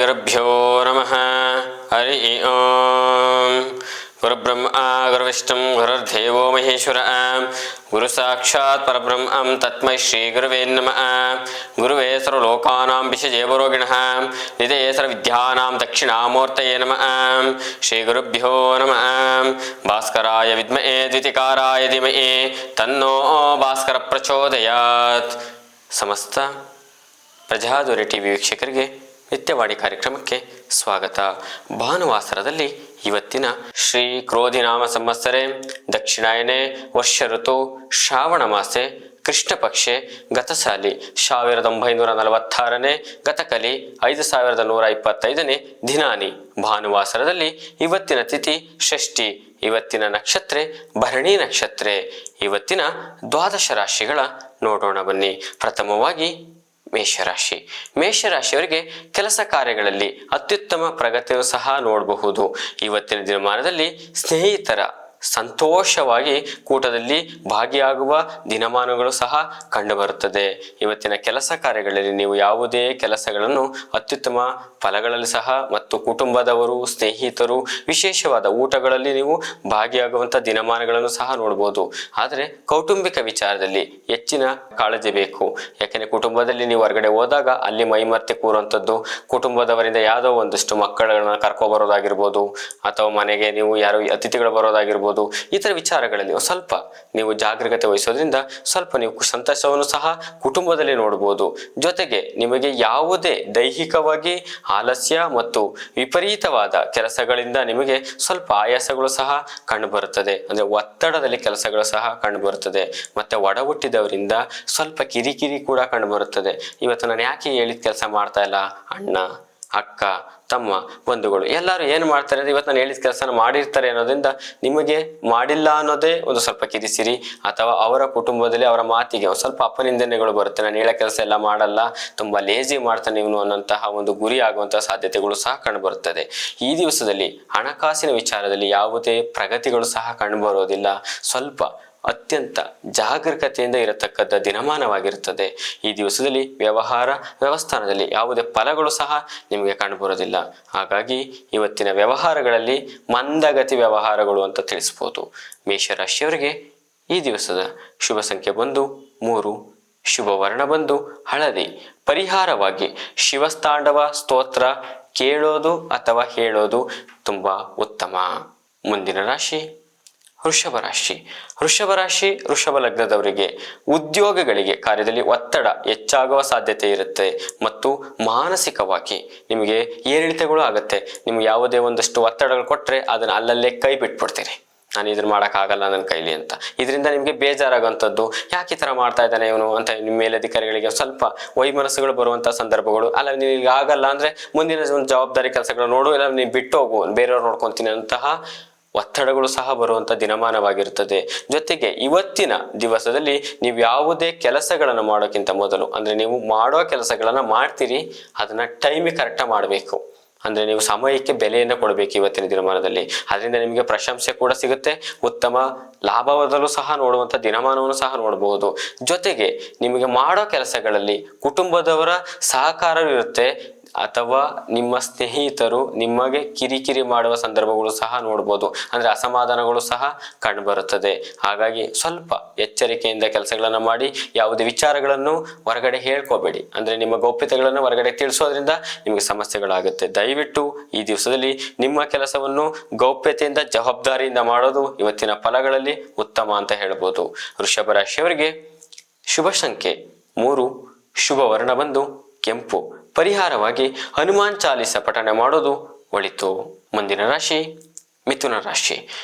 ಗುರುಭ್ಯೋ ನಮಃ. ಹರಿ ಓಂ. ಗುರುಬ್ರಹ್ಮ ಗುರುವಿಷ್ಣು ಗುರುರ್ದೇವೋ ಮಹೇಶ್ವರ. ಗುರು ಸಾಕ್ಷಾತ್ ಪರಬ್ರಹ್ಮಂ ತಸ್ಮೈ ಶ್ರೀ ಗುರುವೇ ನಮಃ. ಗುರುವೇ ಸರ್ವಲೋಕಾನಾಂ ವಿಷಜೇವರೋಗಿಣಃ ನಿಧಯೇ ಸರ್ವವಿದ್ಯಾನಾಂ ದಕ್ಷಿಣಾಮೂರ್ತಯೇ ನಮಃ. ಶ್ರೀ ಗುರುಭ್ಯೋ ನಮಃ. ಭಾಸ್ಕರಾಯ ವಿದ್ಮಹೇ ದ್ವಿತಿಕಾರಾಯ ಧೀಮಹಿ ತನ್ನೋ ಭಾಸ್ಕರ ಪ್ರಚೋದಯಾತ್. ಸಮಸ್ತ ಪ್ರಜಾಧ್ವನಿ ಟಿವಿ ವೀಕ್ಷಕರಿಗೆ ನಿತ್ಯವಾಣಿ ಕಾರ್ಯಕ್ರಮಕ್ಕೆ ಸ್ವಾಗತ. ಭಾನುವಾಸರದಲ್ಲಿ ಇವತ್ತಿನ ಶ್ರೀ ಕ್ರೋಧಿನಾಮ ಸಂವತ್ಸರೆ ದಕ್ಷಿಣಾಯನೆ ವರ್ಷ ಋತು ಶ್ರಾವಣ ಮಾಸೆ ಕೃಷ್ಣ ಪಕ್ಷೆ ಗತಸಾಲಿ 1946ನೇ ಗತಕಲಿ 5125ನೇ ದಿನಾನಿ. ಭಾನುವಾಸರದಲ್ಲಿ ಇವತ್ತಿನ ತಿಥಿ ಷಷ್ಠಿ. ಇವತ್ತಿನ ನಕ್ಷತ್ರ ಭರಣಿ ನಕ್ಷತ್ರ. ಇವತ್ತಿನ ದ್ವಾದಶ ರಾಶಿಗಳ ನೋಡೋಣ ಬನ್ನಿ. ಪ್ರಥಮವಾಗಿ ಮೇಷರಾಶಿ. ಮೇಷರಾಶಿಯವರಿಗೆ ಕೆಲಸ ಕಾರ್ಯಗಳಲ್ಲಿ ಅತ್ಯುತ್ತಮ ಪ್ರಗತಿಯನ್ನು ಸಹ ನೋಡಬಹುದು. ಇವತ್ತಿನ ದಿನಮಾನದಲ್ಲಿ ಸ್ನೇಹಿತರ ಸಂತೋಷವಾಗಿ ಕೂಟದಲ್ಲಿ ಭಾಗಿಯಾಗುವ ದಿನಮಾನಗಳು ಸಹ ಕಂಡುಬರುತ್ತದೆ. ಇವತ್ತಿನ ಕೆಲಸ ಕಾರ್ಯಗಳಲ್ಲಿ ನೀವು ಯಾವುದೇ ಕೆಲಸಗಳನ್ನು ಅತ್ಯುತ್ತಮ ಫಲಗಳಲ್ಲಿ ಸಹ ಮತ್ತು ಕುಟುಂಬದವರು ಸ್ನೇಹಿತರು ವಿಶೇಷವಾದ ಊಟಗಳಲ್ಲಿ ನೀವು ಭಾಗಿಯಾಗುವಂಥ ದಿನಮಾನಗಳನ್ನು ಸಹ ನೋಡ್ಬೋದು. ಆದರೆ ಕೌಟುಂಬಿಕ ವಿಚಾರದಲ್ಲಿ ಹೆಚ್ಚಿನ ಕಾಳಜಿ ಬೇಕು. ಯಾಕೆಂದರೆ ಕುಟುಂಬದಲ್ಲಿ ನೀವು ಹೊರಗಡೆ ಹೋದಾಗ ಅಲ್ಲಿ ಮೈಮರ್ತೆ ಕೂರುವಂಥದ್ದು, ಕುಟುಂಬದವರಿಂದ ಯಾವುದೋ ಒಂದಷ್ಟು ಮಕ್ಕಳನ್ನ ಕರ್ಕೊಬರೋದಾಗಿರ್ಬೋದು ಅಥವಾ ಮನೆಗೆ ನೀವು ಯಾರೋ ಅತಿಥಿಗಳು ಬರೋದಾಗಿರ್ಬೋದು. ಈ ತರ ವಿಚಾರಗಳಲ್ಲಿ ಸ್ವಲ್ಪ ನೀವು ಜಾಗರೂಕತೆ ವಹಿಸೋದ್ರಿಂದ ಸ್ವಲ್ಪ ನೀವು ಸಂತೋಷವನ್ನು ಸಹ ಕುಟುಂಬದಲ್ಲಿ ನೋಡಬಹುದು. ಜೊತೆಗೆ ನಿಮಗೆ ಯಾವುದೇ ದೈಹಿಕವಾಗಿ ಆಲಸ್ಯ ಮತ್ತು ವಿಪರೀತವಾದ ಕೆಲಸಗಳಿಂದ ನಿಮಗೆ ಸ್ವಲ್ಪ ಆಯಾಸಗಳು ಸಹ ಕಂಡುಬರುತ್ತದೆ. ಅಂದ್ರೆ ಒತ್ತಡದಲ್ಲಿ ಕೆಲಸಗಳು ಸಹ ಕಂಡುಬರುತ್ತದೆ. ಮತ್ತೆ ಒಡ ಹುಟ್ಟಿದವರಿಂದ ಸ್ವಲ್ಪ ಕಿರಿಕಿರಿ ಕೂಡ ಕಂಡುಬರುತ್ತದೆ. ಇವತ್ತು ನಾನು ಯಾಕೆ ಹೇಳಿದ ಕೆಲಸ ಮಾಡ್ತಾ ಇಲ್ಲ, ಅಣ್ಣ ಅಕ್ಕ ತಮ್ಮ ಬಂಧುಗಳು ಎಲ್ಲರೂ ಏನು ಮಾಡ್ತಾರೆ ಅಂದ್ರೆ ಇವತ್ತು ನಾನು ಹೇಳಿದ ಕೆಲಸನ ಮಾಡಿರ್ತಾರೆ ಅನ್ನೋದ್ರಿಂದ ನಿಮಗೆ ಮಾಡಿಲ್ಲ ಅನ್ನೋದೇ ಒಂದು ಸ್ವಲ್ಪ ಕಿರಿಸಿರಿ ಅಥವಾ ಅವರ ಕುಟುಂಬದಲ್ಲಿ ಅವರ ಮಾತಿಗೆ ಒಂದು ಸ್ವಲ್ಪ ಅಪನಿಂದನೆಗಳು ಬರುತ್ತೆ. ನಾನು ಹೇಳೋ ಕೆಲಸ ಎಲ್ಲ ಮಾಡಲ್ಲ, ತುಂಬಾ ಲೇಜಿ ಮಾಡ್ತಾನೆ ಇವನು ಅನ್ನೋಂತಹ ಒಂದು ಗುರಿ ಆಗುವಂತಹ ಸಾಧ್ಯತೆಗಳು ಸಹ ಕಂಡುಬರುತ್ತದೆ. ಈ ದಿವಸದಲ್ಲಿ ಹಣಕಾಸಿನ ವಿಚಾರದಲ್ಲಿ ಯಾವುದೇ ಪ್ರಗತಿಗಳು ಸಹ ಕಂಡುಬರೋದಿಲ್ಲ. ಸ್ವಲ್ಪ ಅತ್ಯಂತ ಜಾಗರೂಕತೆಯಿಂದ ಇರತಕ್ಕಂಥ ದಿನಮಾನವಾಗಿರುತ್ತದೆ. ಈ ದಿವಸದಲ್ಲಿ ವ್ಯವಹಾರ ವ್ಯವಸ್ಥಾನದಲ್ಲಿ ಯಾವುದೇ ಫಲಗಳು ಸಹ ನಿಮಗೆ ಕಂಡುಬರೋದಿಲ್ಲ. ಹಾಗಾಗಿ ಇವತ್ತಿನ ವ್ಯವಹಾರಗಳಲ್ಲಿ ಮಂದಗತಿ ವ್ಯವಹಾರಗಳು ಅಂತ ತಿಳಿಸ್ಬೋದು. ಮೇಷರಾಶಿಯವರಿಗೆ ಈ ದಿವಸದ ಶುಭ ಸಂಖ್ಯೆ ಬಂದು 3, ಶುಭ ವರ್ಣ ಬಂದು ಹಳದಿ. ಪರಿಹಾರವಾಗಿ ಶಿವತಾಂಡವ ಸ್ತೋತ್ರ ಕೇಳೋದು ಅಥವಾ ಹೇಳೋದು ತುಂಬಾ ಉತ್ತಮ. ಮುಂದಿನ ರಾಶಿ ವೃಷಭ ರಾಶಿ. ವೃಷಭ ರಾಶಿ ವೃಷಭ ಲಗ್ನದವರಿಗೆ ಉದ್ಯೋಗಗಳಿಗೆ ಕಾರ್ಯದಲ್ಲಿ ಒತ್ತಡ ಹೆಚ್ಚಾಗುವ ಸಾಧ್ಯತೆ ಇರುತ್ತೆ ಮತ್ತು ಮಾನಸಿಕವಾಗಿ ನಿಮಗೆ ಏರಿಳಿತಗಳು ಆಗುತ್ತೆ. ನಿಮ್ಗೆ ಯಾವುದೇ ಒಂದಷ್ಟು ಒತ್ತಡಗಳು ಕೊಟ್ಟರೆ ಅದನ್ನ ಅಲ್ಲಲ್ಲೇ ಕೈ ಬಿಟ್ಬಿಡ್ತೀರಿ. ನಾನು ಇದನ್ನ ಮಾಡೋಕ್ಕಾಗಲ್ಲ ನನ್ನ ಕೈಲಿ ಅಂತ. ಇದರಿಂದ ನಿಮಗೆ ಬೇಜಾರಾಗುವಂಥದ್ದು, ಯಾಕೆ ಈ ಥರ ಮಾಡ್ತಾ ಇದ್ದಾನೆ ಇವನು ಅಂತ ನಿಮ್ಮ ಮೇಲಧಿಕಾರಿಗಳಿಗೆ ಸ್ವಲ್ಪ ವೈಮನಸ್ಸುಗಳು ಬರುವಂಥ ಸಂದರ್ಭಗಳು. ಅಲ್ಲ ನೀವು ಆಗಲ್ಲ ಅಂದರೆ ಮುಂದಿನ ಒಂದು ಜವಾಬ್ದಾರಿ ಕೆಲಸಗಳು ನೋಡು, ಇಲ್ಲ ನೀವು ಬಿಟ್ಟು ಹೋಗು, ಬೇರೆಯವ್ರು ನೋಡ್ಕೊತೀನಿ ಅಂತಹ ಒತ್ತಡಗಳು ಸಹ ಬರುವಂಥ ದಿನಮಾನವಾಗಿರುತ್ತದೆ. ಜೊತೆಗೆ ಇವತ್ತಿನ ದಿವಸದಲ್ಲಿ ನೀವು ಯಾವುದೇ ಕೆಲಸಗಳನ್ನು ಮಾಡೋಕ್ಕಿಂತ ಮೊದಲು ಅಂದರೆ ನೀವು ಮಾಡೋ ಕೆಲಸಗಳನ್ನು ಮಾಡ್ತೀರಿ, ಅದನ್ನ ಟೈಮಿಗೆ ಕರೆಕ್ಟಾಗಿ ಮಾಡಬೇಕು. ಅಂದ್ರೆ ನೀವು ಸಮಯಕ್ಕೆ ಬೆಲೆಯನ್ನು ಕೊಡಬೇಕು ಇವತ್ತಿನ ದಿನಮಾನದಲ್ಲಿ. ಅದರಿಂದ ನಿಮಗೆ ಪ್ರಶಂಸೆ ಕೂಡ ಸಿಗುತ್ತೆ, ಉತ್ತಮ ಲಾಭವಾದಲ್ಲೂ ಸಹ ನೋಡುವಂಥ ದಿನಮಾನವನ್ನು ಸಹ ನೋಡಬಹುದು. ಜೊತೆಗೆ ನಿಮಗೆ ಮಾಡೋ ಕೆಲಸಗಳಲ್ಲಿ ಕುಟುಂಬದವರ ಸಹಕಾರವಿರುತ್ತೆ ಅಥವಾ ನಿಮ್ಮ ಸ್ನೇಹಿತರು ನಿಮಗೆ ಕಿರಿಕಿರಿ ಮಾಡುವ ಸಂದರ್ಭಗಳು ಸಹ ನೋಡ್ಬೋದು. ಅಂದ್ರೆ ಅಸಮಾಧಾನಗಳು ಸಹ ಕಂಡುಬರುತ್ತದೆ. ಹಾಗಾಗಿ ಸ್ವಲ್ಪ ಎಚ್ಚರಿಕೆಯಿಂದ ಕೆಲಸಗಳನ್ನು ಮಾಡಿ. ಯಾವುದೇ ವಿಚಾರಗಳನ್ನು ಹೊರಗಡೆ ಹೇಳ್ಕೋಬೇಡಿ. ಅಂದ್ರೆ ನಿಮ್ಮ ಗೌಪ್ಯತೆಗಳನ್ನು ಹೊರಗಡೆ ತಿಳಿಸೋದ್ರಿಂದ ನಿಮಗೆ ಸಮಸ್ಯೆಗಳಾಗುತ್ತೆ. ದಯವಿಟ್ಟು ಈ ದಿವಸದಲ್ಲಿ ನಿಮ್ಮ ಕೆಲಸವನ್ನು ಗೌಪ್ಯತೆಯಿಂದ ಜವಾಬ್ದಾರಿಯಿಂದ ಮಾಡೋದು ಇವತ್ತಿನ ಫಲಗಳಲ್ಲಿ ಉತ್ತಮ ಅಂತ ಹೇಳ್ಬೋದು. ವೃಷಭ ರಾಶಿಯವರಿಗೆ ಶುಭ ಸಂಖ್ಯೆ 3, ಶುಭ ವರ್ಣ ಬಂದು ಕೆಂಪು. ಪರಿಹಾರವಾಗಿ ಹನುಮಾನ್ ಚಾಲಿಸ ಪಠನೆ ಮಾಡೋದು ಒಳಿತು. ಮುಂದಿನ ರಾಶಿ ಮಿಥುನ ರಾಶಿ.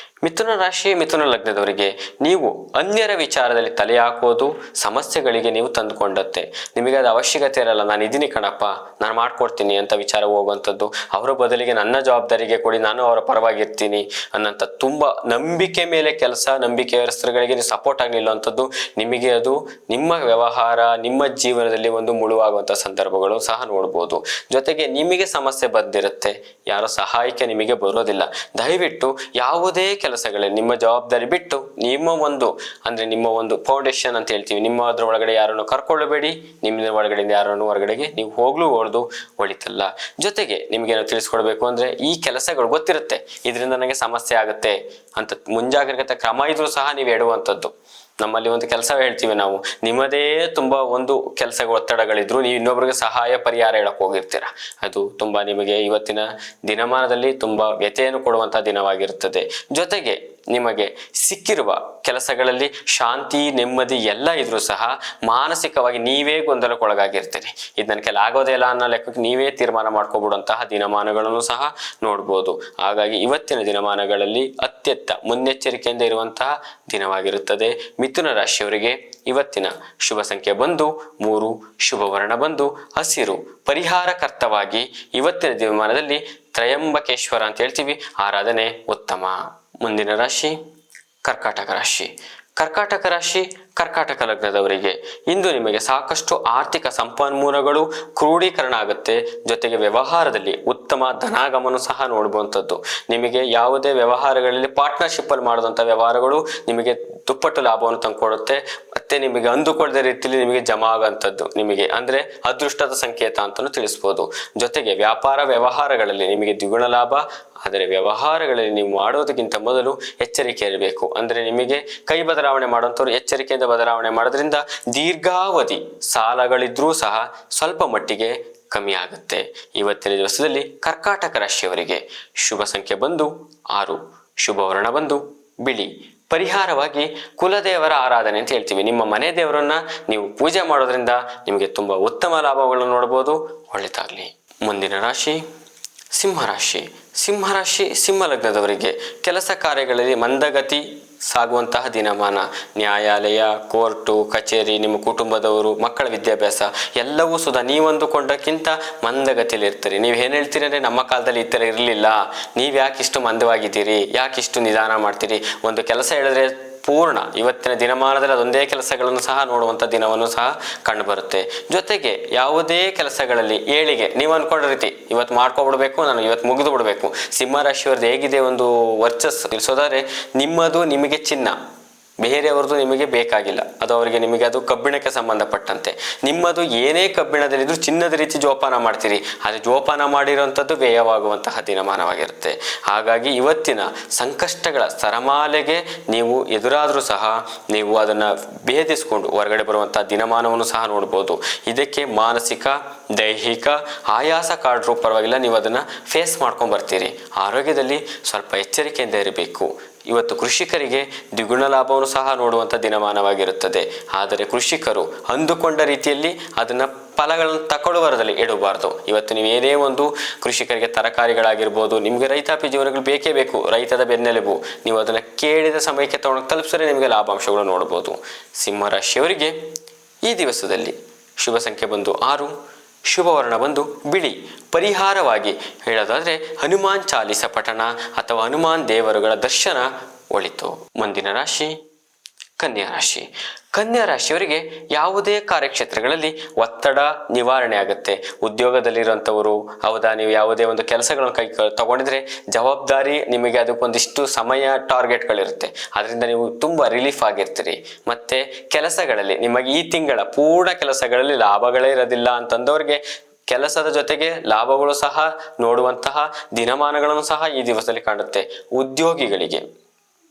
ಮಿಥುನ ರಾಶಿ ಮಿಥುನ ಲಗ್ನದವರಿಗೆ ನೀವು ಅನ್ಯರ ವಿಚಾರದಲ್ಲಿ ತಲೆ ಹಾಕೋದು ಸಮಸ್ಯೆಗಳಿಗೆ ನೀವು ತಂದುಕೊಂಡತ್ತೆ. ನಿಮಗೆ ಅದು ಅವಶ್ಯಕತೆ ಇರಲ್ಲ, ನಾನು ಇದೀನಿ ಕಣಪ್ಪ, ನಾನು ಮಾಡ್ಕೊಡ್ತೀನಿ ಅಂತ ವಿಚಾರ ಹೋಗುವಂಥದ್ದು. ಅವರ ಬದಲಿಗೆ ನನ್ನ ಜವಾಬ್ದಾರಿಗೆ ಕೊಡಿ, ನಾನು ಅವರ ಪರವಾಗಿರ್ತೀನಿ ಅನ್ನೋಂಥ ತುಂಬ ನಂಬಿಕೆ ಮೇಲೆ ಕೆಲಸ, ನಂಬಿಕೆಯಸ್ಥರುಗಳಿಗೆ ನೀವು ಸಪೋರ್ಟ್ ಆಗಿ ನಿಲ್ಲುವಂಥದ್ದು ನಿಮಗೆ ಅದು ನಿಮ್ಮ ವ್ಯವಹಾರ ನಿಮ್ಮ ಜೀವನದಲ್ಲಿ ಒಂದು ಮುಳುವಾಗುವಂಥ ಸಂದರ್ಭಗಳು ಸಹ ನೋಡ್ಬೋದು. ಜೊತೆಗೆ ನಿಮಗೆ ಸಮಸ್ಯೆ ಬಂದಿರುತ್ತೆ, ಯಾರೋ ಸಹಾಯಕ್ಕೆ ನಿಮಗೆ ಬರೋದಿಲ್ಲ. ದಯವಿಟ್ಟು ಯಾವುದೇ ಕೆಲಸಗಳಲ್ಲಿ ನಿಮ್ಮ ಜವಾಬ್ದಾರಿ ಬಿಟ್ಟು ನಿಮ್ಮ ಒಂದು ಫೌಂಡೇಶನ್ ಅಂತ ಹೇಳ್ತೀವಿ, ನಿಮ್ಮ ಅದ್ರ ಒಳಗಡೆ ಯಾರನ್ನು ಕರ್ಕೊಳ್ಳಬೇಡಿ, ನಿಮ್ಮ ಒಳಗಡೆಯಿಂದ ಯಾರನ್ನು ಹೊರಗಡೆಗೆ ನೀವು ಹೋಗ್ಲೂಬಾರ್ದು, ಒಳಿತಲ್ಲ. ಜೊತೆಗೆ ನಿಮ್ಗೇನೋ ತಿಳಿಸ್ಕೊಡ್ಬೇಕು ಅಂದ್ರೆ ಈ ಕೆಲಸಗಳು ಗೊತ್ತಿರುತ್ತೆ, ಇದರಿಂದ ನನಗೆ ಸಮಸ್ಯೆ ಆಗುತ್ತೆ ಅಂತ ಮುಂಜಾಗ್ರತೆ ಕ್ರಮ ಇದ್ರೂ ಸಹ ನೀವು ಎಡುವಂಥದ್ದು. ನಮ್ಮಲ್ಲಿ ಒಂದು ಕೆಲಸ ಹೇಳ್ತೀವಿ ನಾವು, ನಿಮ್ಮದೇ ತುಂಬಾ ಒಂದು ಕೆಲಸ ಒತ್ತಡಗಳಿದ್ರು ನೀವು ಇನ್ನೊಬ್ರಿಗೆ ಸಹಾಯ ಪರಿಹಾರ ಹೇಳಕ್ ಹೋಗಿರ್ತೀರ, ಅದು ತುಂಬಾ ನಿಮಗೆ ಇವತ್ತಿನ ದಿನಮಾನದಲ್ಲಿ ತುಂಬಾ ವ್ಯಥೆಯನ್ನು ಕೊಡುವಂತಹ ದಿನವಾಗಿರುತ್ತದೆ. ಜೊತೆಗೆ ನಿಮಗೆ ಸಿಕ್ಕಿರುವ ಕೆಲಸಗಳಲ್ಲಿ ಶಾಂತಿ ನೆಮ್ಮದಿ ಎಲ್ಲ ಇದ್ರೂ ಸಹ ಮಾನಸಿಕವಾಗಿ ನೀವೇ ಗೊಂದಲಕ್ಕೊಳಗಾಗಿರ್ತೀರಿ. ಇದು ನನ್ನ ಕೆಲ ಆಗೋದೇ ಇಲ್ಲ ಅನ್ನೋ ಲೆಕ್ಕಕ್ಕೆ ನೀವೇ ತೀರ್ಮಾನ ಮಾಡ್ಕೊಬಿಡುವಂತಹ ದಿನಮಾನಗಳನ್ನು ಸಹ ನೋಡ್ಬೋದು. ಹಾಗಾಗಿ ಇವತ್ತಿನ ದಿನಮಾನಗಳಲ್ಲಿ ಅತ್ಯಂತ ಮುನ್ನೆಚ್ಚರಿಕೆಯಿಂದ ಇರುವಂತಹ ದಿನವಾಗಿರುತ್ತದೆ. ಮಿಥುನ ರಾಶಿಯವರಿಗೆ ಇವತ್ತಿನ ಶುಭ ಸಂಖ್ಯೆ ಬಂದು 3, ಶುಭ ವರ್ಣ ಬಂದು ಹಸಿರು. ಪರಿಹಾರಕರ್ತವಾಗಿ ಇವತ್ತಿನ ದಿನಮಾನದಲ್ಲಿ ತ್ರಯಂಬಕೇಶ್ವರ ಅಂತ ಹೇಳ್ತೀವಿ, ಆರಾಧನೆ ಉತ್ತಮ. ಮುಂದಿನ ರಾಶಿ ಕರ್ಕಾಟಕ ರಾಶಿ. ಕರ್ಕಾಟಕ ರಾಶಿ ಕರ್ಕಾಟಕ ಲಗ್ನದವರಿಗೆ ಇಂದು ನಿಮಗೆ ಸಾಕಷ್ಟು ಆರ್ಥಿಕ ಸಂಪನ್ಮೂಲಗಳು ಕ್ರೋಢೀಕರಣ ಆಗುತ್ತೆ. ಜೊತೆಗೆ ವ್ಯವಹಾರದಲ್ಲಿ ಉತ್ತಮ ಧನಾಗಮನ ಸಹ ನೋಡುವಂಥದ್ದು. ನಿಮಗೆ ಯಾವುದೇ ವ್ಯವಹಾರಗಳಲ್ಲಿ ಪಾರ್ಟ್ನರ್ಶಿಪ್ ಅಲ್ಲಿ ಮಾಡಿದಂಥ ವ್ಯವಹಾರಗಳು ನಿಮಗೆ ದುಪ್ಪಟ್ಟು ಲಾಭವನ್ನು ತಂದುಕೊಡುತ್ತೆ. ಮತ್ತೆ ನಿಮಗೆ ಅಂದುಕೊಳ್ಳದ ರೀತಿಯಲ್ಲಿ ನಿಮಗೆ ಜಮಾ ಆಗುವಂಥದ್ದು ನಿಮಗೆ ಅಂದ್ರೆ ಅದೃಷ್ಟದ ಸಂಕೇತ ಅಂತಾನು ತಿಳಿಸ್ಬೋದು. ಜೊತೆಗೆ ವ್ಯಾಪಾರ ವ್ಯವಹಾರಗಳಲ್ಲಿ ನಿಮಗೆ ದ್ವಿಗುಣ ಲಾಭ. ಆದರೆ ವ್ಯವಹಾರಗಳಲ್ಲಿ ನೀವು ಮಾಡೋದಕ್ಕಿಂತ ಮೊದಲು ಎಚ್ಚರಿಕೆ ಇರಬೇಕು. ಅಂದ್ರೆ ನಿಮಗೆ ಕೈ ಬದಲಾವಣೆ ಮಾಡುವಂಥವ್ರು ಎಚ್ಚರಿಕೆಯಿಂದ ಬದಲಾವಣೆ ಮಾಡೋದ್ರಿಂದ ದೀರ್ಘಾವಧಿ ಸಾಲಗಳಿದ್ರೂ ಸಹ ಸ್ವಲ್ಪ ಮಟ್ಟಿಗೆ ಕಮ್ಮಿ ಆಗುತ್ತೆ. ಇವತ್ತಿನ ದಿವಸದಲ್ಲಿ ಕರ್ಕಾಟಕ ರಾಶಿಯವರಿಗೆ ಶುಭ ಸಂಖ್ಯೆ ಬಂದು 6, ಶುಭ ವರ್ಣ ಬಂದು ಬಿಳಿ. ಪರಿಹಾರವಾಗಿ ಕುಲದೇವರ ಆರಾಧನೆ ಅಂತ ಹೇಳ್ತೀವಿ. ನಿಮ್ಮ ಮನೆ ದೇವರನ್ನ ನೀವು ಪೂಜೆ ಮಾಡೋದ್ರಿಂದ ನಿಮಗೆ ತುಂಬಾ ಉತ್ತಮ ಲಾಭಗಳನ್ನು ನೋಡಬಹುದು. ಒಳ್ಳೆದಾಗ್ಲಿ. ಮುಂದಿನ ರಾಶಿ ಸಿಂಹರಾಶಿ. ಸಿಂಹರಾಶಿ ಸಿಂಹ ಲಗ್ನದವರಿಗೆ ಕೆಲಸ ಕಾರ್ಯಗಳಲ್ಲಿ ಮಂದಗತಿ ಸಾಗುವಂತಹ ದಿನಮಾನ. ನ್ಯಾಯಾಲಯ, ಕೋರ್ಟು, ಕಚೇರಿ, ನಿಮ್ಮ ಕುಟುಂಬದವರು, ಮಕ್ಕಳ ವಿದ್ಯಾಭ್ಯಾಸ ಎಲ್ಲವೂ ಸುಧಾ ನೀವಂದುಕೊಂಡಕ್ಕಿಂತ ಮಂದಗತಿಯಲ್ಲಿ ಇರ್ತೀರಿ. ನೀವು ಏನ್ ಹೇಳ್ತೀರಿ ಅಂದ್ರೆ ನಮ್ಮ ಕಾಲದಲ್ಲಿ ಈ ಥರ ಇರಲಿಲ್ಲ, ನೀವು ಯಾಕಿಷ್ಟು ಮಂದವಾಗಿದ್ದೀರಿ, ಯಾಕಿಷ್ಟು ನಿಧಾನ ಮಾಡ್ತೀರಿ. ಒಂದು ಕೆಲಸ ಹೇಳಿದ್ರೆ ಪೂರ್ಣ ಇವತ್ತಿನ ದಿನಮಾನದಲ್ಲಿ ಅದೊಂದೇ ಕೆಲಸಗಳನ್ನು ಸಹ ನೋಡುವಂಥ ದಿನವನ್ನು ಸಹ ಕಂಡು ಬರುತ್ತೆ. ಜೊತೆಗೆ ಯಾವುದೇ ಕೆಲಸಗಳಲ್ಲಿ ಏಳಿಗೆ ನೀವು ಅನ್ಕೊಂಡ ರೀತಿ ಇವತ್ತು ಮಾಡ್ಕೊಬಿಡ್ಬೇಕು, ನಾನು ಇವತ್ತು ಮುಗಿದು ಬಿಡಬೇಕು. ಸಿಂಹರಾಶಿಯವ್ರದ್ದು ಹೇಗಿದೆ ಒಂದು ವರ್ಚಸ್ಸು ತಿಳಿಸೋದಾದ್ರೆ ನಿಮ್ಮದು ನಿಮಗೆ ಚಿನ್ನ, ಬೇರೆಯವ್ರದ್ದು ನಿಮಗೆ ಬೇಕಾಗಿಲ್ಲ. ಅದು ಅವರಿಗೆ ನಿಮಗೆ ಅದು ಕಬ್ಬಿಣಕ್ಕೆ ಸಂಬಂಧಪಟ್ಟಂತೆ. ನಿಮ್ಮದು ಏನೇ ಕಬ್ಬಿಣದಲ್ಲಿದ್ರು ಚಿನ್ನದ ರೀತಿ ಜೋಪಾನ ಮಾಡ್ತೀರಿ, ಆದರೆ ಜೋಪಾನ ಮಾಡಿರುವಂಥದ್ದು ವ್ಯಯವಾಗುವಂತಹ ದಿನಮಾನವಾಗಿರುತ್ತೆ. ಹಾಗಾಗಿ ಇವತ್ತಿನ ಸಂಕಷ್ಟಗಳ ಸರಮಾಲೆಗೆ ನೀವು ಎದುರಾದರೂ ಸಹ ನೀವು ಅದನ್ನು ಭೇದಿಸ್ಕೊಂಡು ಹೊರಗಡೆ ಬರುವಂತಹ ದಿನಮಾನವನ್ನು ಸಹ ನೋಡ್ಬೋದು. ಇದಕ್ಕೆ ಮಾನಸಿಕ ದೈಹಿಕ ಆಯಾಸ ಕಾಡ್ರೂ ಪರವಾಗಿಲ್ಲ, ನೀವು ಅದನ್ನು ಫೇಸ್ ಮಾಡ್ಕೊಂಡು ಬರ್ತೀರಿ. ಆರೋಗ್ಯದಲ್ಲಿ ಸ್ವಲ್ಪ ಎಚ್ಚರಿಕೆಯಿಂದ ಇರಬೇಕು. ಇವತ್ತು ಕೃಷಿಕರಿಗೆ ದ್ವಿಗುಣ ಲಾಭವನ್ನು ಸಹ ನೋಡುವಂಥ ದಿನಮಾನವಾಗಿರುತ್ತದೆ. ಆದರೆ ಕೃಷಿಕರು ಅಂದುಕೊಂಡ ರೀತಿಯಲ್ಲಿ ಅದನ್ನು ಫಲಗಳನ್ನು ತಗೊಳ್ಳುವರದಲ್ಲಿ ಇಡಬಾರ್ದು. ಇವತ್ತು ನೀವು ಏನೇ ಒಂದು ಕೃಷಿಕರಿಗೆ ತರಕಾರಿಗಳಾಗಿರ್ಬೋದು, ನಿಮಗೆ ರೈತಾಪಿ ಜೀವನಗಳು ಬೇಕೇ ಬೇಕು, ರೈತದ ಬೆನ್ನೆಲುಬು. ನೀವು ಅದನ್ನು ಕೇಳಿದ ಸಮಯಕ್ಕೆ ತಗೊಂಡು ತಲುಪಿಸಿದ್ರೆ ನಿಮಗೆ ಲಾಭಾಂಶಗಳು ನೋಡ್ಬೋದು. ಸಿಂಹರಾಶಿಯವರಿಗೆ ಈ ದಿವಸದಲ್ಲಿ ಶುಭ ಸಂಖ್ಯೆ ಬಂದು 6, ಶುಭ ವರ್ಣ ಬಂದು ಬಿಳಿ. ಪರಿಹಾರವಾಗಿ ಹೇಳೋದಾದ್ರೆ ಹನುಮಾನ್ ಚಾಲಿಸ ಪಠಣ ಅಥವಾ ಹನುಮಾನ್ ದೇವರುಗಳ ದರ್ಶನ ಒಳಿತು. ಮುಂದಿನ ರಾಶಿ ಕನ್ಯಾ ರಾಶಿ. ಕನ್ಯಾ ರಾಶಿಯವರಿಗೆ ಯಾವುದೇ ಕಾರ್ಯಕ್ಷೇತ್ರಗಳಲ್ಲಿ ಒತ್ತಡ ನಿವಾರಣೆ ಆಗುತ್ತೆ. ಉದ್ಯೋಗದಲ್ಲಿರುವಂಥವರು ಹೌದಾ, ನೀವು ಯಾವುದೇ ಒಂದು ಕೆಲಸಗಳನ್ನು ಕೈ ತಗೊಂಡಿದ್ರೆ ಜವಾಬ್ದಾರಿ ನಿಮಗೆ ಅದಕ್ಕೊಂದಿಷ್ಟು ಸಮಯ ಟಾರ್ಗೆಟ್ಗಳಿರುತ್ತೆ, ಅದರಿಂದ ನೀವು ತುಂಬ ರಿಲೀಫ್ ಆಗಿರ್ತೀರಿ. ಮತ್ತೆ ಕೆಲಸಗಳಲ್ಲಿ ನಿಮಗೆ ಈ ತಿಂಗಳ ಪೂರ್ಣ ಕೆಲಸಗಳಲ್ಲಿ ಲಾಭಗಳೇ ಇರೋದಿಲ್ಲ ಅಂತಂದವ್ರಿಗೆ ಕೆಲಸದ ಜೊತೆಗೆ ಲಾಭಗಳು ಸಹ ನೋಡುವಂತಹ ದಿನಮಾನಗಳನ್ನು ಸಹ ಈ ದಿವಸದಲ್ಲಿ ಕಾಣುತ್ತೆ. ಉದ್ಯೋಗಿಗಳಿಗೆ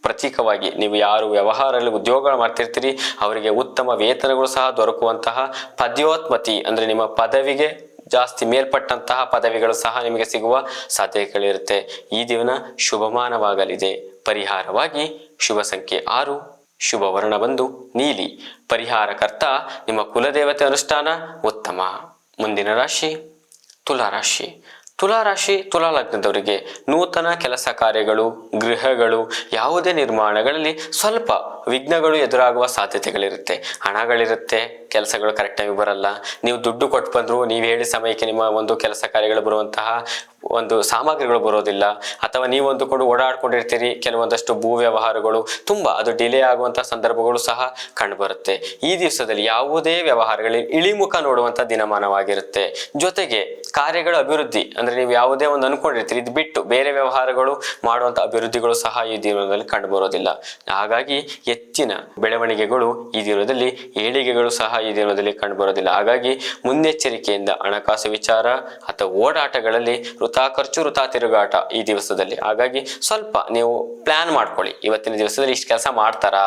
ಪ್ರತೀಕವಾಗಿ ನೀವು ಯಾರು ವ್ಯವಹಾರದಲ್ಲಿ ಉದ್ಯೋಗ ಮಾಡ್ತಿರ್ತೀರಿ ಅವರಿಗೆ ಉತ್ತಮ ವೇತನಗಳು ಸಹ ದೊರಕುವಂತಹ ಪದೋನ್ನತಿ ಅಂದ್ರೆ ನಿಮ್ಮ ಪದವಿಗೆ ಜಾಸ್ತಿ ಮೇಲ್ಪಟ್ಟಂತಹ ಪದವಿಗಳು ಸಹ ನಿಮಗೆ ಸಿಗುವ ಸಾಧ್ಯತೆಗಳಿರುತ್ತೆ. ಈ ದಿನ ಶುಭಮಾನವಾಗಲಿದೆ. ಪರಿಹಾರವಾಗಿ ಶುಭ ಸಂಖ್ಯೆ 6, ಶುಭ ವರ್ಣ ಬಂದು ನೀಲಿ. ಪರಿಹಾರಕರ್ತ ನಿಮ್ಮ ಕುಲದೇವತೆ ಅನುಷ್ಠಾನ ಉತ್ತಮ. ಮುಂದಿನ ರಾಶಿ ತುಲಾರಾಶಿ. ತುಲಾರಾಶಿ ತುಲಾ ಲಗ್ನದವರಿಗೆ ನೂತನ ಕೆಲಸ ಕಾರ್ಯಗಳು, ಗೃಹಗಳು, ಯಾವುದೇ ನಿರ್ಮಾಣಗಳಲ್ಲಿ ಸ್ವಲ್ಪ ವಿಘ್ನಗಳು ಎದುರಾಗುವ ಸಾಧ್ಯತೆಗಳಿರುತ್ತೆ. ಹಣಗಳಿರುತ್ತೆ, ಕೆಲಸಗಳು ಕರೆಕ್ಟಾಗಿ ಬರಲ್ಲ. ನೀವು ದುಡ್ಡು ಕೊಟ್ಟು ಬಂದ್ರು ನೀವು ಹೇಳಿ ಸಮಯಕ್ಕೆ ನಿಮ್ಮ ಒಂದು ಕೆಲಸ ಕಾರ್ಯಗಳು ಬರುವಂತಹ ಒಂದು ಸಾಮಗ್ರಿಗಳು ಬರೋದಿಲ್ಲ. ಅಥವಾ ನೀವು ಅಂದುಕೊಂಡು ಓಡಾಡ್ಕೊಂಡಿರ್ತೀರಿ, ಕೆಲವೊಂದಷ್ಟು ಭೂ ವ್ಯವಹಾರಗಳು ತುಂಬಾ ಅದು ಡಿಲೇ ಆಗುವಂತಹ ಸಂದರ್ಭಗಳು ಸಹ ಕಂಡುಬರುತ್ತೆ. ಈ ದಿವಸದಲ್ಲಿ ಯಾವುದೇ ವ್ಯವಹಾರಗಳಲ್ಲಿ ಇಳಿಮುಖ ನೋಡುವಂತಹ ದಿನಮಾನವಾಗಿರುತ್ತೆ. ಜೊತೆಗೆ ಕಾರ್ಯಗಳ ಅಭಿವೃದ್ಧಿ ಅಂದ್ರೆ ನೀವು ಯಾವುದೇ ಒಂದು ಅನ್ಕೊಂಡಿರ್ತೀರಿ, ಇದು ಬಿಟ್ಟು ಬೇರೆ ವ್ಯವಹಾರಗಳು ಮಾಡುವಂತ ಅಭಿವೃದ್ಧಿಗಳು ಸಹ ಈ ದಿನದಲ್ಲಿ ಕಂಡು ಬರೋದಿಲ್ಲ. ಹಾಗಾಗಿ ಹೆಚ್ಚಿನ ಬೆಳವಣಿಗೆಗಳು ಈ ದಿನದಲ್ಲಿ, ಏಳಿಗೆಗಳು ಸಹ ಈ ದಿನದಲ್ಲಿ ಕಂಡು ಬರೋದಿಲ್ಲ. ಹಾಗಾಗಿ ಮುನ್ನೆಚ್ಚರಿಕೆಯಿಂದ ಹಣಕಾಸು ವಿಚಾರ ಅಥವಾ ಓಡಾಟಗಳಲ್ಲಿ ವೃಥಾ ಖರ್ಚು ವೃಥಾ ತಿರುಗಾಟ ಈ ದಿವಸದಲ್ಲಿ. ಹಾಗಾಗಿ ಸ್ವಲ್ಪ ನೀವು ಪ್ಲಾನ್ ಮಾಡ್ಕೊಳ್ಳಿ, ಇವತ್ತಿನ ದಿವಸದಲ್ಲಿ ಇಷ್ಟು ಕೆಲಸ ಮಾಡ್ತಾರಾ,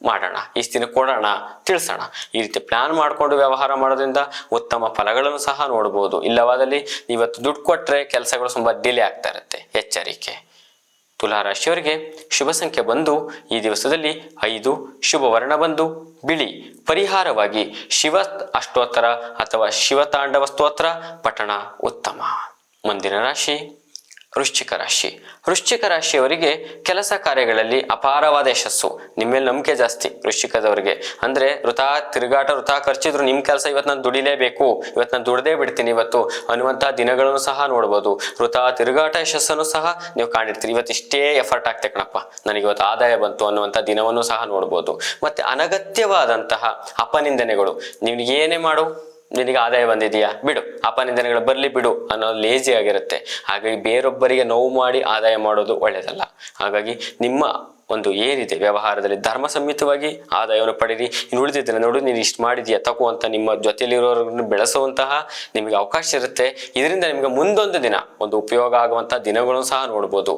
ಮಾಡೋಣ, ಇಷ್ಟು ದಿನ ಕೊಡೋಣ, ತಿಳಿಸೋಣ. ಈ ರೀತಿ ಪ್ಲಾನ್ ಮಾಡಿಕೊಂಡು ವ್ಯವಹಾರ ಮಾಡೋದ್ರಿಂದ ಉತ್ತಮ ಫಲಗಳನ್ನು ಸಹ ನೋಡ್ಬೋದು. ಇಲ್ಲವಾದಲ್ಲಿ ಇವತ್ತು ದುಡ್ಡು ಕೊಟ್ರೆ ಕೆಲಸಗಳು ತುಂಬಾ ಡಿಲೇ ಆಗ್ತಾ ಇರುತ್ತೆ. ಎಚ್ಚರಿಕೆ. ತುಲಾರಾಶಿಯವರಿಗೆ ಶುಭ ಸಂಖ್ಯೆ ಬಂದು ಈ ದಿವಸದಲ್ಲಿ 5, ಶುಭ ವರ್ಣ ಬಂದು ಬಿಳಿ. ಪರಿಹಾರವಾಗಿ ಶಿವ ಅಷ್ಟೋತ್ತರ ಅಥವಾ ಶಿವತಾಂಡವ ಸ್ತೋತ್ರ ಪಠಣ ಉತ್ತಮ. ಮುಂದಿನ ರಾಶಿ ವೃಶ್ಚಿಕ ರಾಶಿ. ವೃಶ್ಚಿಕ ರಾಶಿಯವರಿಗೆ ಕೆಲಸ ಕಾರ್ಯಗಳಲ್ಲಿ ಅಪಾರವಾದ ಯಶಸ್ಸು. ನಿಮ್ಮ ಮೇಲೆ ನಂಬಿಕೆ ಜಾಸ್ತಿ ವೃಶ್ಚಿಕದವರಿಗೆ. ಅಂದ್ರೆ ವೃಥಾ ತಿರುಗಾಟ ವೃಥಾ ಖರ್ಚಿದ್ರು ನಿಮ್ಮ ಕೆಲಸ ಇವತ್ತು ನಾನು ದುಡಿಲೇಬೇಕು, ಇವತ್ತು ನಾನು ದುಡ್ದೇ ಬಿಡ್ತೀನಿ ಇವತ್ತು ಅನ್ನುವಂತಹ ದಿನಗಳನ್ನು ಸಹ ನೋಡ್ಬೋದು. ವೃಥಾ ತಿರುಗಾಟ ಯಶಸ್ಸನ್ನು ಸಹ ನೀವು ಕಾಣಿರ್ತೀರಿ. ಇವತ್ತು ಇಷ್ಟೇ ಎಫರ್ಟ್ ಆಗ್ತೆ ಕಣಪ್ಪ, ನನಗೆ ಇವತ್ತು ಆದಾಯ ಬಂತು ಅನ್ನುವಂಥ ದಿನವನ್ನು ಸಹ ನೋಡ್ಬೋದು. ಮತ್ತೆ ಅನಗತ್ಯವಾದಂತಹ ಅಪನಿಂದನೆಗಳು, ನೀವು ಏನೇ ಮಾಡು ನಿನಗೆ ಆದಾಯ ಬಂದಿದೆಯಾ ಬಿಡು, ಅಪನಿಂದನೆಗಳು ಬರ್ಲಿ ಬಿಡು ಅನ್ನೋದು ಲೇಜಿ ಆಗಿರುತ್ತೆ. ಹಾಗಾಗಿ ಬೇರೊಬ್ಬರಿಗೆ ನೋವು ಮಾಡಿ ಆದಾಯ ಮಾಡೋದು ಒಳ್ಳೆಯದಲ್ಲ. ಹಾಗಾಗಿ ನಿಮ್ಮ ಒಂದು ಏನಿದೆ ವ್ಯವಹಾರದಲ್ಲಿ ಧರ್ಮ ಸಮ್ಮಿತವಾಗಿ ಆದಾಯವನ್ನು ಪಡೀರಿ. ಇನ್ನು ಉಳಿದಿದ್ರೆ ನೋಡು ನೀನು ಇಷ್ಟು ಮಾಡಿದ್ಯಾ ತಗೋ ಅಂತ ನಿಮ್ಮ ಜೊತೆಯಲ್ಲಿರೋರನ್ನು ಬೆಳೆಸುವಂತಹ ನಿಮಗೆ ಅವಕಾಶ ಇರುತ್ತೆ. ಇದರಿಂದ ನಿಮಗೆ ಮುಂದೊಂದು ದಿನ ಒಂದು ಉಪಯೋಗ ಆಗುವಂತಹ ದಿನಗಳನ್ನು ಸಹ ನೋಡ್ಬೋದು.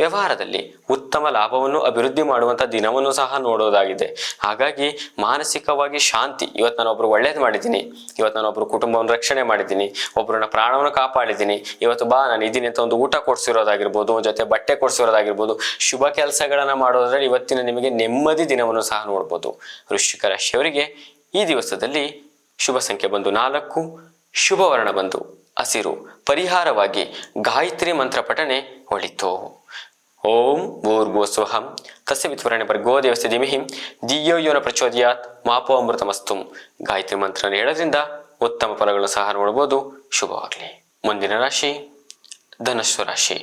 ವ್ಯವಹಾರದಲ್ಲಿ ಉತ್ತಮ ಲಾಭವನ್ನು ಅಭಿವೃದ್ಧಿ ಮಾಡುವಂಥ ದಿನವನ್ನು ಸಹ ನೋಡೋದಾಗಿದೆ. ಹಾಗಾಗಿ ಮಾನಸಿಕವಾಗಿ ಶಾಂತಿ. ಇವತ್ತು ನಾನು ಒಬ್ರು ಒಳ್ಳೇದು ಮಾಡಿದ್ದೀನಿ, ಇವತ್ತು ನಾನು ಒಬ್ರು ಕುಟುಂಬವನ್ನು ರಕ್ಷಣೆ ಮಾಡಿದ್ದೀನಿ, ಒಬ್ಬರನ್ನ ಪ್ರಾಣವನ್ನು ಕಾಪಾಡಿದ್ದೀನಿ, ಇವತ್ತು ಬಾ ನಾನು ಇದ್ದೀನಿ ಅಂತ ಒಂದು ಊಟ ಕೊಡಿಸಿರೋದಾಗಿರ್ಬೋದು, ಜೊತೆ ಬಟ್ಟೆ ಕೊಡಿಸಿರೋದಾಗಿರ್ಬೋದು, ಶುಭ ಕೆಲಸಗಳನ್ನ ಮಾಡೋದ್ರಲ್ಲಿ ಇವತ್ತಿನ ನಿಮಗೆ ನೆಮ್ಮದಿ ದಿನವನ್ನು ಸಹ ನೋಡ್ಬೋದು. ವೃಶ್ಚಿಕ ರಾಶಿಯವರಿಗೆ ಈ ದಿವಸದಲ್ಲಿ ಶುಭ ಸಂಖ್ಯೆ ಬಂದು 4, ಶುಭ ವರ್ಣ ಬಂದು ಹಸಿರು. ಪರಿಹಾರವಾಗಿ ಗಾಯತ್ರಿ ಮಂತ್ರ ಪಠನೆ ಒಳಿತು. ಓಂ ಭೂರ್ಭುವಸ್ವಹಂ ತಸ್ಯ ವಿತುರ್ವರೆಣ್ಯಂ ದೇವಸ್ಯ ಧೀಮಹಿ ಧಿಯೋ ಯೋ ನ ಪ್ರಚೋದಯಾತ್ ಮಾಪೋ ಅಮೃತಮಸ್ತು. ಗಾಯತ್ರಿ ಮಂತ್ರ ಹೇಳೋದ್ರಿಂದ ಉತ್ತಮ ಫಲಗಳು ಸಹ ನೋಡಬಹುದು. ಶುಭವಾಗಲಿ. ಮುಂದಿನ ರಾಶಿ ಧನಸ್ಸು ರಾಶಿ.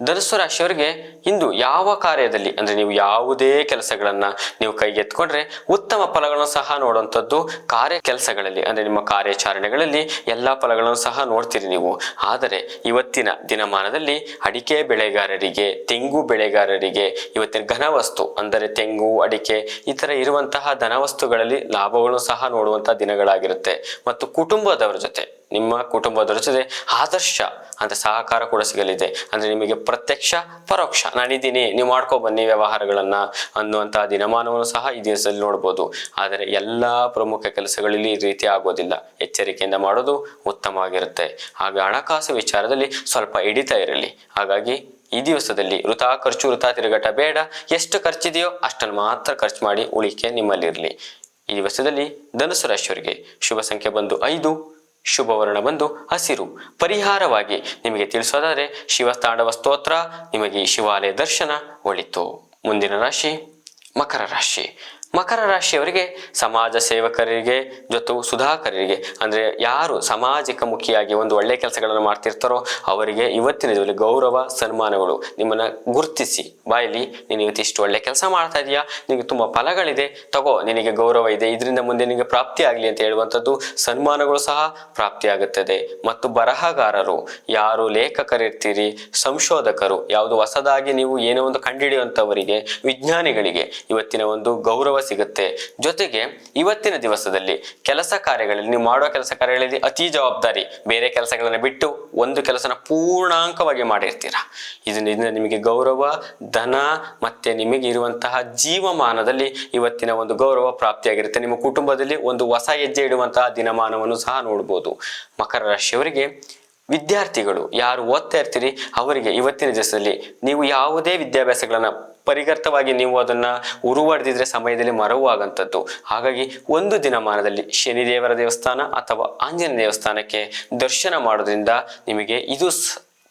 ಧನಸ್ಸು ರಾಶಿಯವರಿಗೆ ಇಂದು ಯಾವ ಕಾರ್ಯದಲ್ಲಿ ಅಂದ್ರೆ ನೀವು ಯಾವುದೇ ಕೆಲಸಗಳನ್ನ ನೀವು ಕೈಗೆತ್ಕೊಂಡ್ರೆ ಉತ್ತಮ ಫಲಗಳನ್ನು ಸಹ ನೋಡುವಂಥದ್ದು. ಕಾರ್ಯ ಕೆಲಸಗಳಲ್ಲಿ ಅಂದ್ರೆ ನಿಮ್ಮ ಕಾರ್ಯಾಚರಣೆಗಳಲ್ಲಿ ಎಲ್ಲಾ ಫಲಗಳನ್ನು ಸಹ ನೋಡ್ತೀರಿ ನೀವು. ಆದರೆ ಇವತ್ತಿನ ದಿನಮಾನದಲ್ಲಿ ಅಡಿಕೆ ಬೆಳೆಗಾರರಿಗೆ, ತೆಂಗು ಬೆಳೆಗಾರರಿಗೆ ಇವತ್ತಿನ ಘನವಸ್ತು ಅಂದರೆ ತೆಂಗು, ಅಡಿಕೆ ಈ ತರ ಇರುವಂತಹ ಧನವಸ್ತುಗಳಲ್ಲಿ ಲಾಭಗಳನ್ನು ಸಹ ನೋಡುವಂತಹ ದಿನಗಳಾಗಿರುತ್ತೆ. ಮತ್ತು ಕುಟುಂಬದವರ ಜೊತೆ, ನಿಮ್ಮ ಕುಟುಂಬದವರ ಜೊತೆ ಆದರ್ಶ ಅಂತ ಸಹಕಾರ ಕೂಡ ಸಿಗಲಿದೆ. ಅಂದ್ರೆ ನಿಮಗೆ ಪ್ರತ್ಯಕ್ಷ ಪರೋಕ್ಷ ನಾನಿದ್ದೀನಿ ನೀವು ಮಾಡ್ಕೊ ಬನ್ನಿ ವ್ಯವಹಾರಗಳನ್ನ ಅನ್ನುವಂತಹ ದಿನಮಾನವನ್ನು ಸಹ ಈ ದಿವಸದಲ್ಲಿ ನೋಡ್ಬೋದು. ಆದರೆ ಎಲ್ಲಾ ಪ್ರಮುಖ ಕೆಲಸಗಳಲ್ಲಿ ಈ ರೀತಿ ಆಗೋದಿಲ್ಲ. ಎಚ್ಚರಿಕೆಯಿಂದ ಮಾಡೋದು ಉತ್ತಮವಾಗಿರುತ್ತೆ. ಹಾಗ ಹಣಕಾಸು ವಿಚಾರದಲ್ಲಿ ಸ್ವಲ್ಪ ಹಿಡಿತಾ ಇರಲಿ. ಹಾಗಾಗಿ ಈ ದಿವಸದಲ್ಲಿ ವೃಥಾ ಖರ್ಚು ವೃಥಾ ತಿರುಗಾಟ ಬೇಡ. ಎಷ್ಟು ಖರ್ಚಿದೆಯೋ ಅಷ್ಟನ್ನು ಮಾತ್ರ ಖರ್ಚು ಮಾಡಿ ಉಳಿಕೆ ನಿಮ್ಮಲ್ಲಿರಲಿ. ಈ ದಿವಸದಲ್ಲಿ ಧನುಸು ರಾಶಿಯವರಿಗೆ ಶುಭ ಸಂಖ್ಯೆ ಬಂದು 5, ಶುಭ ವರ್ಣ ಬಂದು ಹಸಿರು. ಪರಿಹಾರವಾಗಿ ನಿಮಗೆ ತಿಳಿಸೋದಾದ್ರೆ ಶಿವತಾಂಡವ ಸ್ತೋತ್ರ, ನಿಮಗೆ ಶಿವಾಲಯ ದರ್ಶನ ಒಳಿತು. ಮುಂದಿನ ರಾಶಿ ಮಕರ ರಾಶಿ. ಮಕರ ರಾಶಿಯವರಿಗೆ ಸಮಾಜ ಸೇವಕರಿಗೆ ಜೊತೆ ಸುಧಾಕರರಿಗೆ ಅಂದ್ರೆ ಯಾರು ಸಾಮಾಜಿಕ ಮುಖಿಯಾಗಿ ಒಂದು ಒಳ್ಳೆ ಕೆಲಸಗಳನ್ನು ಮಾಡ್ತಿರ್ತಾರೋ ಅವರಿಗೆ ಇವತ್ತಿನ ದಿನದಲ್ಲಿ ಗೌರವ ಸನ್ಮಾನಗಳು ನಿಮ್ಮನ್ನ ಗುರುತಿಸಿ ಬಾಯಲ್ಲಿ ನೀನು ಇವತ್ತು ಇಷ್ಟು ಒಳ್ಳೆ ಕೆಲಸ ಮಾಡ್ತಾ ಇದೀಯಾ, ನಿನಗೆ ತುಂಬಾ ಫಲಗಳಿದೆ, ತಗೋ ನಿನಗೆ ಗೌರವ ಇದೆ, ಇದರಿಂದ ಮುಂದೆ ನಿನಗೆ ಪ್ರಾಪ್ತಿ ಆಗ್ಲಿ ಅಂತ ಹೇಳುವಂಥದ್ದು ಸನ್ಮಾನಗಳು ಸಹ ಪ್ರಾಪ್ತಿ ಆಗುತ್ತದೆ. ಮತ್ತು ಬರಹಗಾರರು, ಯಾರು ಲೇಖಕರಿರ್ತೀರಿ, ಸಂಶೋಧಕರು, ಯಾವುದು ಹೊಸದಾಗಿ ನೀವು ಏನೋ ಒಂದು ಕಂಡುಹಿಡಿಯುವಂಥವರಿಗೆ, ವಿಜ್ಞಾನಿಗಳಿಗೆ ಇವತ್ತಿನ ಒಂದು ಗೌರವ ಸಿಗುತ್ತೆ. ಜೊತೆಗೆ ಇವತ್ತಿನ ದಿವಸದಲ್ಲಿ ಕೆಲಸ ಕಾರ್ಯಗಳಲ್ಲಿ ನೀವು ಮಾಡುವ ಕೆಲಸ ಕಾರ್ಯಗಳಲ್ಲಿ ಅತಿ ಜವಾಬ್ದಾರಿ, ಬೇರೆ ಕೆಲಸಗಳನ್ನ ಬಿಟ್ಟು ಒಂದು ಕೆಲಸನ ಪೂರ್ಣಾಂಕವಾಗಿ ಮಾಡಿರ್ತೀರಾ. ಇದರಿಂದ ನಿಮಗೆ ಗೌರವ, ಧನ ಮತ್ತೆ ನಿಮಗೆ ಇರುವಂತಹ ಜೀವಮಾನದಲ್ಲಿ ಇವತ್ತಿನ ಒಂದು ಗೌರವ ಪ್ರಾಪ್ತಿಯಾಗಿರುತ್ತೆ. ನಿಮ್ಮ ಕುಟುಂಬದಲ್ಲಿ ಒಂದು ಹೊಸ ಹೆಜ್ಜೆ ಇಡುವಂತಹ ದಿನಮಾನವನ್ನು ಸಹ ನೋಡ್ಬೋದು. ಮಕರ ರಾಶಿಯವರಿಗೆ ವಿದ್ಯಾರ್ಥಿಗಳು ಯಾರು ಓದ್ತಾ ಇರ್ತೀರಿ ಅವರಿಗೆ ಇವತ್ತಿನ ದಿವಸದಲ್ಲಿ ನೀವು ಯಾವುದೇ ವಿದ್ಯಾಭ್ಯಾಸಗಳನ್ನ ಪರಿಗರ್ತವಾಗಿ ನೀವು ಅದನ್ನ ಉರುವಡೆದಿದ್ರೆ ಸಮಯದಲ್ಲಿ ಮರವಾಗಂಥದ್ದು. ಹಾಗಾಗಿ ಒಂದು ದಿನಮಾನದಲ್ಲಿ ಶನಿದೇವರ ದೇವಸ್ಥಾನ ಅಥವಾ ಆಂಜನೇಯ ದೇವಸ್ಥಾನಕ್ಕೆ ದರ್ಶನ ಮಾಡೋದ್ರಿಂದ ನಿಮಗೆ ಇದು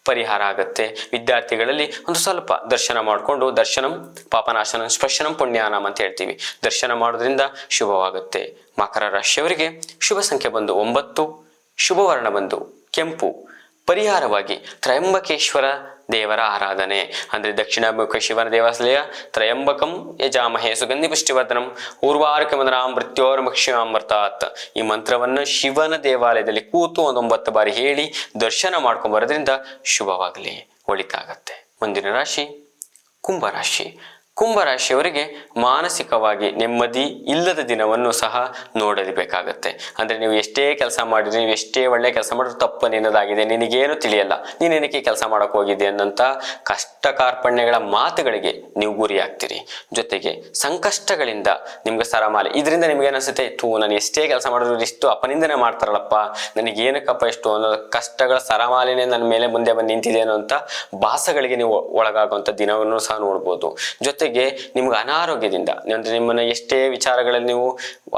ಪರಿಹಾರ ಆಗತ್ತೆ. ವಿದ್ಯಾರ್ಥಿಗಳಲ್ಲಿ ಒಂದು ಸ್ವಲ್ಪ ದರ್ಶನ ಮಾಡಿಕೊಂಡು, ದರ್ಶನಂ ಪಾಪನಾಶನಂ ಸ್ಪರ್ಶನಂ ಪುಣ್ಯಾನಂ ಅಂತ ಹೇಳ್ತೀವಿ, ದರ್ಶನ ಮಾಡೋದ್ರಿಂದ ಶುಭವಾಗುತ್ತೆ. ಮಕರ ರಾಶಿಯವರಿಗೆ ಶುಭ ಸಂಖ್ಯೆ ಬಂದು 9, ಶುಭ ವರ್ಣ ಬಂದು ಕೆಂಪು. ಪರಿಹಾರವಾಗಿ ತ್ರಯಂಬಕೇಶ್ವರ ದೇವರ ಆರಾಧನೆ ಅಂದರೆ ದಕ್ಷಿಣಾಮುಖ ಶಿವನ ದೇವಾಲಯ ತ್ರಯಂಬಕಂ ಯಜಾಮಹೇ ಸುಗಂಧಿ ಪುಷ್ಟಿವರ್ಧನಂ ಊರ್ವಾರುಕಮದನಾಂ ಮೃತ್ಯೋರ್ಮಕ್ಷಿಮಾಮೃತಾತ್. ಈ ಮಂತ್ರವನ್ನು ಶಿವನ ದೇವಾಲಯದಲ್ಲಿ ಕೂತು 9 ಬಾರಿ ಹೇಳಿ ದರ್ಶನ ಮಾಡ್ಕೊಂಬರೋದ್ರಿಂದ ಶುಭವಾಗಲಿ, ಒಳಿತಾಗತ್ತೆ. ಮುಂದಿನ ರಾಶಿ ಕುಂಭರಾಶಿ. ಕುಂಭರಾಶಿಯವರಿಗೆ ಮಾನಸಿಕವಾಗಿ ನೆಮ್ಮದಿ ಇಲ್ಲದ ದಿನವನ್ನು ಸಹ ನೋಡಲೇಬೇಕಾಗತ್ತೆ. ಅಂದರೆ ನೀವು ಎಷ್ಟೇ ಕೆಲಸ ಮಾಡಿದ್ರಿ, ನೀವು ಎಷ್ಟೇ ಒಳ್ಳೆ ಕೆಲಸ ಮಾಡಿದ್ರು ತಪ್ಪು ನಿನ್ನದಾಗಿದೆ, ನಿನಗೇನು ತಿಳಿಯಲ್ಲ, ನೀನೇನಕ್ಕೆ ಕೆಲಸ ಮಾಡೋಕೆ ಹೋಗಿದ್ದೆ ಅನ್ನೋಂಥ ಕಷ್ಟ ಕಾರ್ಪಣ್ಯಗಳ ಮಾತುಗಳಿಗೆ ನೀವು ಗುರಿಯಾಗ್ತೀರಿ. ಜೊತೆಗೆ ಸಂಕಷ್ಟಗಳಿಂದ ನಿಮ್ಗೆ ಸರಮಾಲೆ, ಇದರಿಂದ ನಿಮ್ಗೆ ಏನಿಸುತ್ತೆ, ನಾನು ಎಷ್ಟೇ ಕೆಲಸ ಮಾಡಿದ್ರು ಇಷ್ಟು ಅಪನಿಂದನೆ ಮಾಡ್ತಾರಲ್ಲಪ್ಪ, ನನಗೇನಕ್ಕಪ್ಪ ಇಷ್ಟು ಅನ್ನೋ ಕಷ್ಟಗಳ ಸರಮಾಲೆನೇ ನನ್ನ ಮೇಲೆ ಮುಂದೆ ಬಂದು ನಿಂತಿದೆ ಅನ್ನೋಂಥ ಭಾಸಗಳಿಗೆ ನೀವು ಒಳಗಾಗುವಂಥ ದಿನವನ್ನು ಸಹ ನೋಡ್ಬೋದು. ಜೊತೆಗೆ ನಿಮ್ಗೆ ಅನಾರೋಗ್ಯದಿಂದ ಅಂದ್ರೆ ನಿಮ್ಮನ್ನ ಎಷ್ಟೇ ವಿಚಾರಗಳಲ್ಲಿ ನೀವು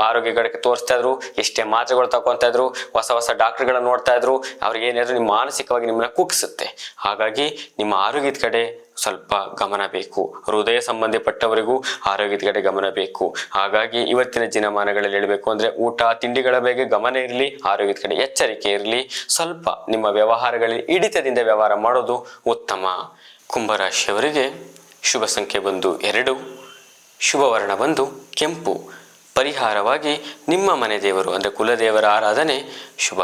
ಆರೋಗ್ಯಗಳಿಗೆ ತೋರಿಸ್ತಾ ಇದ್ರು, ಎಷ್ಟೇ ಮಾತ್ರೆಗಳು ತಗೊಂತಾ ಇದ್ರು, ಹೊಸ ಡಾಕ್ಟರ್ಗಳನ್ನ ನೋಡ್ತಾ ಇದ್ರು, ಅವ್ರಿಗೆ ಏನಾದ್ರು ನಿಮ್ಮ ಮಾನಸಿಕವಾಗಿ ನಿಮ್ಮನ್ನ ಕುಗ್ಸುತ್ತೆ. ಹಾಗಾಗಿ ನಿಮ್ಮ ಆರೋಗ್ಯದ ಕಡೆ ಸ್ವಲ್ಪ ಗಮನ ಬೇಕು. ಹೃದಯ ಸಂಬಂಧಪಟ್ಟವರಿಗೂ ಆರೋಗ್ಯದ ಕಡೆ ಗಮನ ಬೇಕು. ಹಾಗಾಗಿ ಇವತ್ತಿನ ದಿನಮಾನಗಳಲ್ಲಿ ಹೇಳಬೇಕು ಅಂದ್ರೆ ಊಟ ತಿಂಡಿಗಳ ಬಗ್ಗೆ ಗಮನ ಇರಲಿ, ಆರೋಗ್ಯದ ಕಡೆ ಎಚ್ಚರಿಕೆ ಇರಲಿ. ಸ್ವಲ್ಪ ನಿಮ್ಮ ವ್ಯವಹಾರಗಳಲ್ಲಿ ಹಿಡಿತದಿಂದ ವ್ಯವಹಾರ ಮಾಡೋದು ಉತ್ತಮ. ಕುಂಭರಾಶಿಯವರಿಗೆ ಶುಭ ಸಂಖ್ಯೆ ಬಂದು 2, ಶುಭ ವರ್ಣ ಬಂದು ಕೆಂಪು. ಪರಿಹಾರವಾಗಿ ನಿಮ್ಮ ಮನೆ ದೇವರು ಅಂದರೆ ಕುಲದೇವರ ಆರಾಧನೆ ಶುಭ.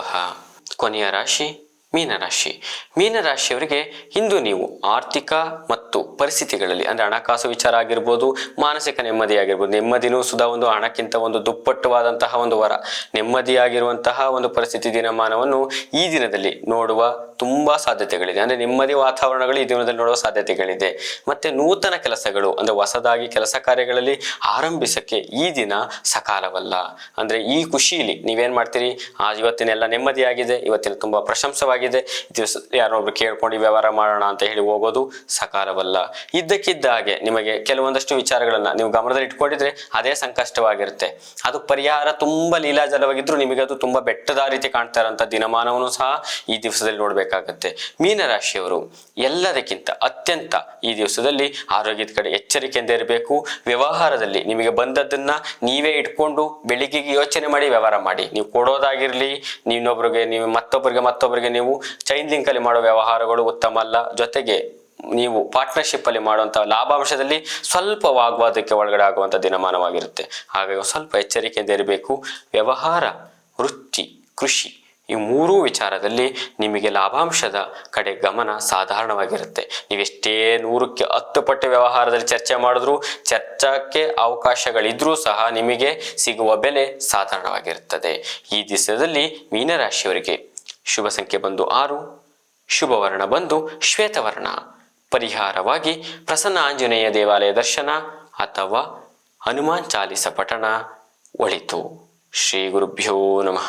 ಕೊನೆಯ ರಾಶಿ ಮೀನರಾಶಿ. ಮೀನರಾಶಿಯವರಿಗೆ ಇಂದು ನೀವು ಆರ್ಥಿಕ ಮತ್ತು ಪರಿಸ್ಥಿತಿಗಳಲ್ಲಿ ಅಂದರೆ ಹಣಕಾಸು ವಿಚಾರ ಆಗಿರ್ಬೋದು, ಮಾನಸಿಕ ನೆಮ್ಮದಿ ಆಗಿರ್ಬೋದು, ನೆಮ್ಮದಿನೂ ಸುಧಾ ಒಂದು ಹಣಕ್ಕಿಂತ ಒಂದು ದುಪ್ಪಟ್ಟುವಾದಂತಹ ಒಂದು ವರ, ನೆಮ್ಮದಿಯಾಗಿರುವಂತಹ ಒಂದು ಪರಿಸ್ಥಿತಿ ದಿನಮಾನವನ್ನು ಈ ದಿನದಲ್ಲಿ ನೋಡುವ ತುಂಬಾ ಸಾಧ್ಯತೆಗಳಿದೆ. ಅಂದರೆ ನೆಮ್ಮದಿ ವಾತಾವರಣಗಳು ಈ ದಿನದಲ್ಲಿ ನೋಡುವ ಸಾಧ್ಯತೆಗಳಿದೆ. ಮತ್ತೆ ನೂತನ ಕೆಲಸಗಳು ಅಂದರೆ ಹೊಸದಾಗಿ ಕೆಲಸ ಕಾರ್ಯಗಳಲ್ಲಿ ಆರಂಭಿಸಕ್ಕೆ ಈ ದಿನ ಸಕಾಲವಲ್ಲ. ಅಂದ್ರೆ ಈ ಖುಷಿಲಿ ನೀವೇನ್ ಮಾಡ್ತೀರಿ, ಇವತ್ತಿನೆಲ್ಲ ನೆಮ್ಮದಿಯಾಗಿದೆ, ಇವತ್ತಿನ ತುಂಬಾ ಪ್ರಶಂಸವಾಗಿದೆ, ದಿವಸ ಯಾರೊಬ್ರು ಕೇಳ್ಕೊಂಡು ವ್ಯವಹಾರ ಮಾಡೋಣ ಅಂತ ಹೇಳಿ ಹೋಗೋದು ಸಕಾಲವಲ್ಲ. ಇದ್ದಕ್ಕಿದ್ದ ಹಾಗೆ ನಿಮಗೆ ಕೆಲವೊಂದಷ್ಟು ವಿಚಾರಗಳನ್ನ ನೀವು ಗಮನದಲ್ಲಿ ಇಟ್ಕೊಂಡಿದ್ರೆ ಅದೇ ಸಂಕಷ್ಟವಾಗಿರುತ್ತೆ. ಅದು ಪರಿಹಾರ ತುಂಬಾ ಲೀಲಾಜಲವಾಗಿದ್ರು ನಿಮಗೆ ಅದು ತುಂಬಾ ಬೆಟ್ಟದ ರೀತಿ ಕಾಣ್ತಾ ಇರೋಂಥ ದಿನಮಾನವನ್ನು ಸಹ ಈ ದಿವಸದಲ್ಲಿ ನೋಡ್ಬೇಕಾಗತ್ತೆ. ಮೀನರಾಶಿಯವರು ಎಲ್ಲದಕ್ಕಿಂತ ಅತ್ಯಂತ ಈ ದಿವಸದಲ್ಲಿ ಆರೋಗ್ಯದ ಕಡೆ ಎಚ್ಚರಿಕೆಯಿಂದ ಇರಬೇಕು. ವ್ಯವಹಾರದಲ್ಲಿ ನಿಮಗೆ ಬಂದದ್ದನ್ನ ನೀವೇ ಇಟ್ಕೊಂಡು ಬೆಳಿಗ್ಗೆಗೆ ಯೋಚನೆ ಮಾಡಿ ವ್ಯವಹಾರ ಮಾಡಿ. ನೀವು ಕೊಡೋದಾಗಿರ್ಲಿ, ಇನ್ನೊಬ್ರಿಗೆ ನೀವು ಮತ್ತೊಬ್ಬರಿಗೆ ನೀವು ಚೈನ್ ಲಿಂಕ್ ಅಲ್ಲಿ ಮಾಡೋ ವ್ಯವಹಾರಗಳು ಉತ್ತಮ ಅಲ್ಲ. ಜೊತೆಗೆ ನೀವು ಪಾರ್ಟ್ನರ್ಶಿಪ್ ಅಲ್ಲಿ ಮಾಡುವಂತಹ ಲಾಭಾಂಶದಲ್ಲಿ ಸ್ವಲ್ಪ ವಾಗ್ವಾದಕ್ಕೆ ಒಳಗಡೆ ಆಗುವಂತ ದಿನಮಾನವಾಗಿರುತ್ತೆ. ಹಾಗಾಗಿ ಸ್ವಲ್ಪ ಎಚ್ಚರಿಕೆಯಿಂದ ಇರಬೇಕು. ವ್ಯವಹಾರ, ವೃತ್ತಿ, ಕೃಷಿ ಈ 3 ವಿಚಾರದಲ್ಲಿ ನಿಮಗೆ ಲಾಭಾಂಶದ ಕಡೆ ಗಮನ ಸಾಧಾರಣವಾಗಿರುತ್ತೆ. ನೀವೆಷ್ಟೇ 100ಕ್ಕೆ 10 ಪಟ್ಟು ವ್ಯವಹಾರದಲ್ಲಿ ಚರ್ಚೆ ಮಾಡಿದ್ರು, ಚರ್ಚೆಗೆ ಅವಕಾಶಗಳಿದ್ರೂ ಸಹ ನಿಮಗೆ ಸಿಗುವ ಬೆಲೆ ಸಾಧಾರಣವಾಗಿರುತ್ತದೆ. ಈ ದಿವಸದಲ್ಲಿ ಮೀನರಾಶಿಯವರಿಗೆ ಶುಭ ಸಂಖ್ಯೆ ಬಂದು 6, ಶುಭ ವರ್ಣ ಬಂದು ಶ್ವೇತವರ್ಣ. ಪರಿಹಾರವಾಗಿ ಪ್ರಸನ್ನ ಆಂಜನೇಯ ದೇವಾಲಯ ದರ್ಶನ ಅಥವಾ ಹನುಮಾನ್ ಚಾಲಿಸ ಪಠಣ ಒಳಿತು. ಶ್ರೀ ಗುರುಭ್ಯೋ ನಮಃ.